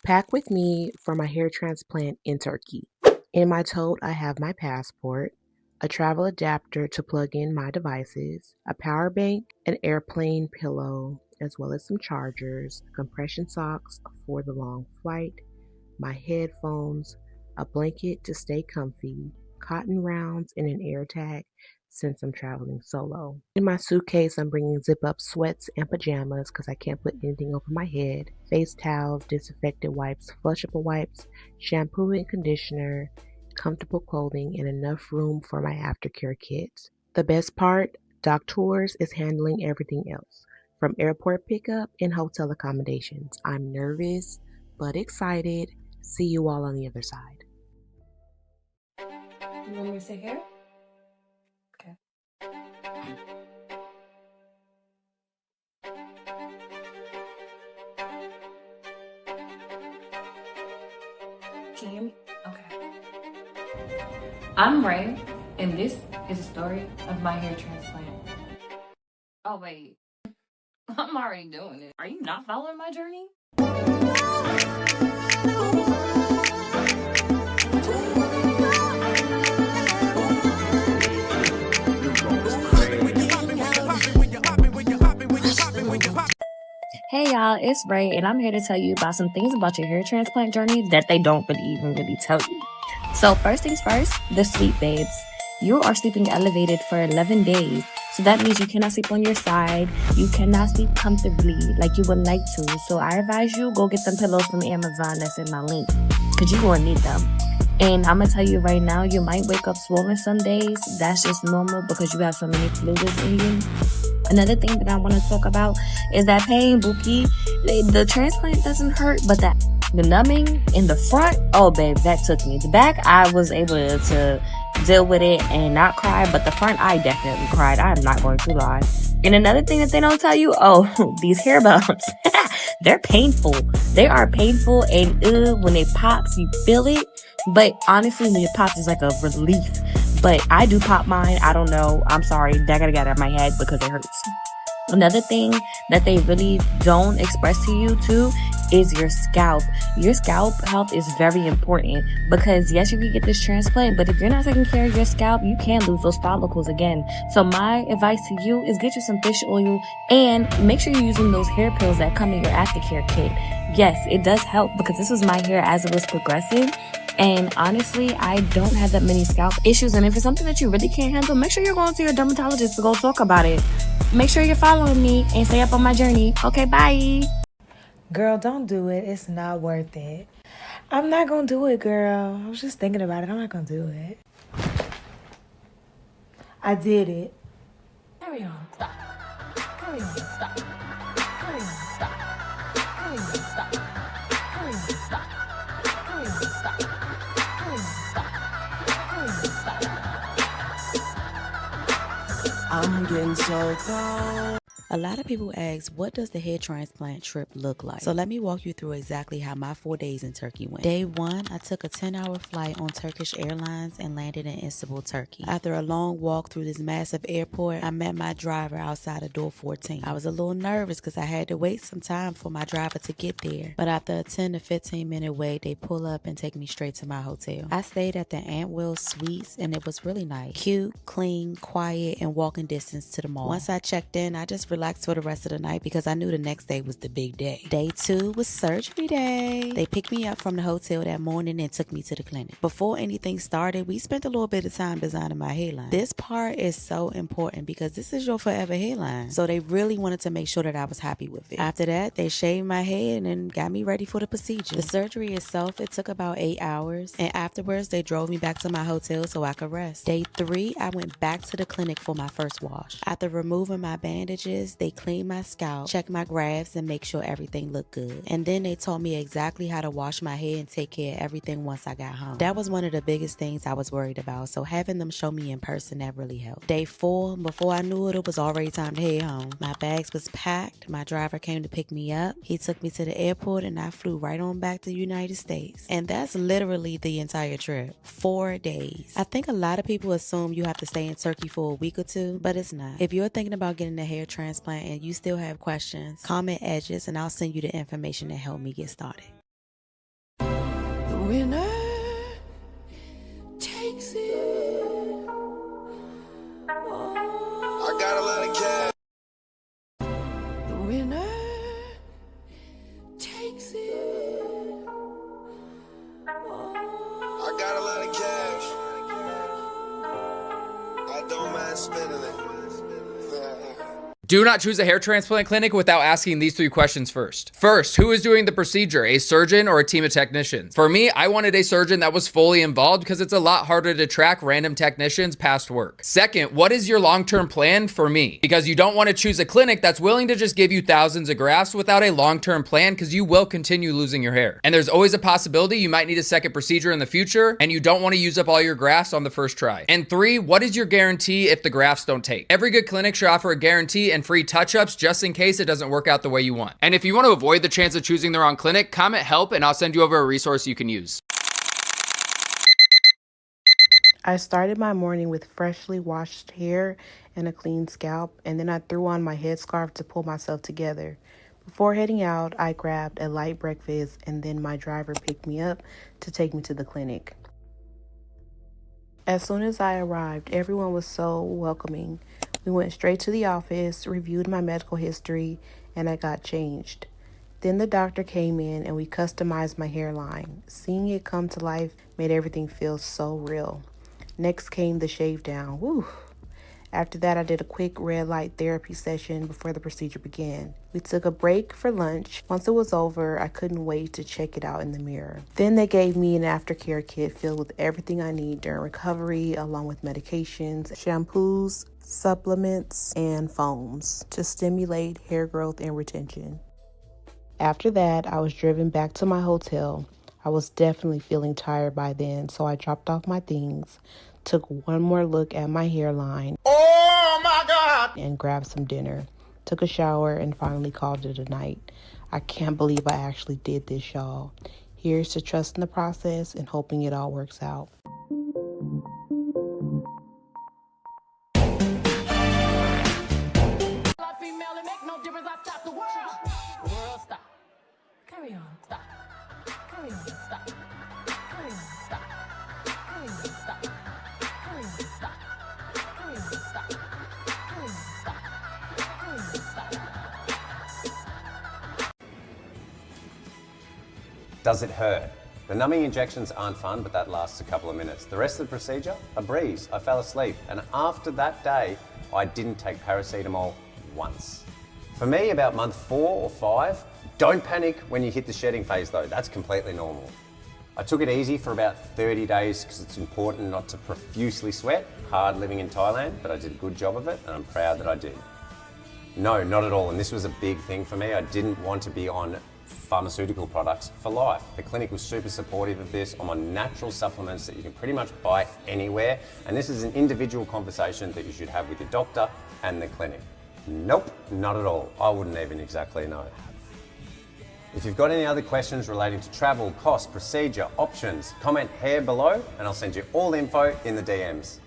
Pack with me for my hair transplant in Turkey. In my tote, I have my passport, a travel adapter to plug in my devices, a power bank, an airplane pillow, as well as some chargers, compression socks for the long flight, my headphones, a blanket to stay comfy, cotton rounds, and an air tag since I'm traveling solo. In my suitcase, I'm bringing zip up sweats and pajamas because I can't put anything over my head, face towels, disinfectant wipes, flushable wipes, shampoo and conditioner, comfortable clothing, and enough room for my aftercare kits. The best part, Doctours is handling everything else, from airport pickup and hotel accommodations. I'm nervous but excited. See you all on the other side. You want me to sit here? Okay. Can you hear me? Okay. I'm Ray, and this is a story of my hair transplant. Oh, wait. I'm already doing it. Are you not following my journey? Hey y'all, it's Ray, and I'm here to tell you about some things about your hair transplant journey that they don't really tell you. So first things first, the sleep babes. You are sleeping elevated for 11 days. So that means you cannot sleep on your side. You cannot sleep comfortably like you would like to. So I advise you go get them pillows from Amazon that's in my link, because you're going to need them. And I'm going to tell you right now, you might wake up swollen some days. That's just normal because you have so many fluids in you. Another thing that I want to talk about is that pain, Bookie. The transplant doesn't hurt, but the numbing in the front, oh, babe, that took me. The back, I was able to deal with it and not cry, but the front, I definitely cried. I'm not going to lie. And another thing that they don't tell you, these hair bumps, they're painful. They are painful, and when it pops, you feel it. But honestly, when it pops, it's like a relief. But I do pop mine. I don't know. I'm sorry. That gotta get out of my head because it hurts. Another thing that they really don't express to you too is your scalp. Your scalp health is very important because yes, you can get this transplant, but if you're not taking care of your scalp, you can lose those follicles again. So my advice to you is get you some fish oil and make sure you're using those hair pills that come in your aftercare kit. Yes, it does help because this was my hair as it was progressing. And honestly, I don't have that many scalp issues. And if it's something that you really can't handle, make sure you're going to your dermatologist to go talk about it. Make sure you're following me and stay up on my journey. Okay, bye. Girl, don't do it. It's not worth it. I'm not gonna do it, girl. I was just thinking about it. I'm not gonna do it. I did it. Carry on. Stop. Carry on. Stop. Carry on. Stop. Carry on. Stop. Carry on. Stop. Carry on. Stop. Carry on. Stop. Carry on. Stop. I'm getting so cold. A lot of people ask, what does the hair transplant trip look like? So let me walk you through exactly how my 4 days in Turkey went. Day 1, I took a 10-hour flight on Turkish Airlines and landed in Istanbul, Turkey. After a long walk through this massive airport, I met my driver outside of door 14. I was a little nervous because I had to wait some time for my driver to get there. But after a 10 to 15 minute wait, they pull up and take me straight to my hotel. I stayed at the Antwell Suites and it was really nice. Cute, clean, quiet, and walking distance to the mall. Once I checked in, I just relaxed for the rest of the night because I knew the next day was the big day. Day 2 was surgery day. They picked me up from the hotel that morning and took me to the clinic. Before anything started, we spent a little bit of time designing my hairline. This part is so important because this is your forever hairline. So they really wanted to make sure that I was happy with it. After that, they shaved my head and then got me ready for the procedure. The surgery itself, it took about 8 hours. And afterwards, they drove me back to my hotel so I could rest. Day 3, I went back to the clinic for my first wash. After removing my bandages, they cleaned my scalp, checked my grafts, and make sure everything looked good. And then they taught me exactly how to wash my hair and take care of everything once I got home. That was one of the biggest things I was worried about, so having them show me in person, that really helped. Day 4, before I knew it, it was already time to head home. My bags was packed, my driver came to pick me up, he took me to the airport, and I flew right on back to the United States. And that's literally the entire trip. 4 days. I think a lot of people assume you have to stay in Turkey for a week or two, but it's not. If you're thinking about getting a hair transplant and you still have questions, comment edges and I'll send you the information to help me get started. winner takes it. I got a lot of cash. The winner takes it. I got a lot of cash. I don't mind spending it. Do not choose a hair transplant clinic without asking these 3 questions first. First, who is doing the procedure, a surgeon or a team of technicians? For me, I wanted a surgeon that was fully involved because it's a lot harder to track random technicians past work. Second, what is your long-term plan? For me, because you don't want to choose a clinic that's willing to just give you thousands of grafts without a long-term plan, because you will continue losing your hair. And there's always a possibility you might need a second procedure in the future, and you don't want to use up all your grafts on the first try. And 3, what is your guarantee if the grafts don't take? Every good clinic should offer a guarantee and free touch-ups just in case it doesn't work out the way you want. And if you want to avoid the chance of choosing the wrong clinic, comment help and I'll send you over a resource you can use. I started my morning with freshly washed hair and a clean scalp, and then I threw on my headscarf to pull myself together. Before heading out, I grabbed a light breakfast, and then my driver picked me up to take me to the clinic. As soon as I arrived, everyone was so welcoming. We went straight to the office, reviewed my medical history, and I got changed. Then the doctor came in and we customized my hairline. Seeing it come to life made everything feel so real. Next came the shave down. Woo! After that, I did a quick red light therapy session before the procedure began. We took a break for lunch. Once it was over, I couldn't wait to check it out in the mirror. Then they gave me an aftercare kit filled with everything I need during recovery, along with medications, shampoos, supplements, and foams to stimulate hair growth and retention. After that, I was driven back to my hotel. I was definitely feeling tired by then, so I dropped off my things, took one more look at my hairline, oh my God, and grabbed some dinner, took a shower, and finally called it a night. I can't believe I actually did this, y'all. Here's to trusting the process and hoping it all works out. Carry on, stop. Carry on, stop. Carry on, stop. Carry on, stop. Carry on, stop. Carry on, stop. Carry on, stop. Carry on, stop. Does it hurt? The numbing injections aren't fun, but that lasts a couple of minutes. The rest of the procedure, a breeze. I fell asleep, and after that day, I didn't take paracetamol once. For me, about month 4 or 5, don't panic when you hit the shedding phase though, that's completely normal. I took it easy for about 30 days because it's important not to profusely sweat, hard living in Thailand, but I did a good job of it and I'm proud that I did. No, not at all, and this was a big thing for me. I didn't want to be on pharmaceutical products for life. The clinic was super supportive of this. I'm on natural supplements that you can pretty much buy anywhere, and this is an individual conversation that you should have with your doctor and the clinic. Nope, not at all. I wouldn't even exactly know. If you've got any other questions relating to travel, cost, procedure, options, comment here below and I'll send you all the info in the DMs.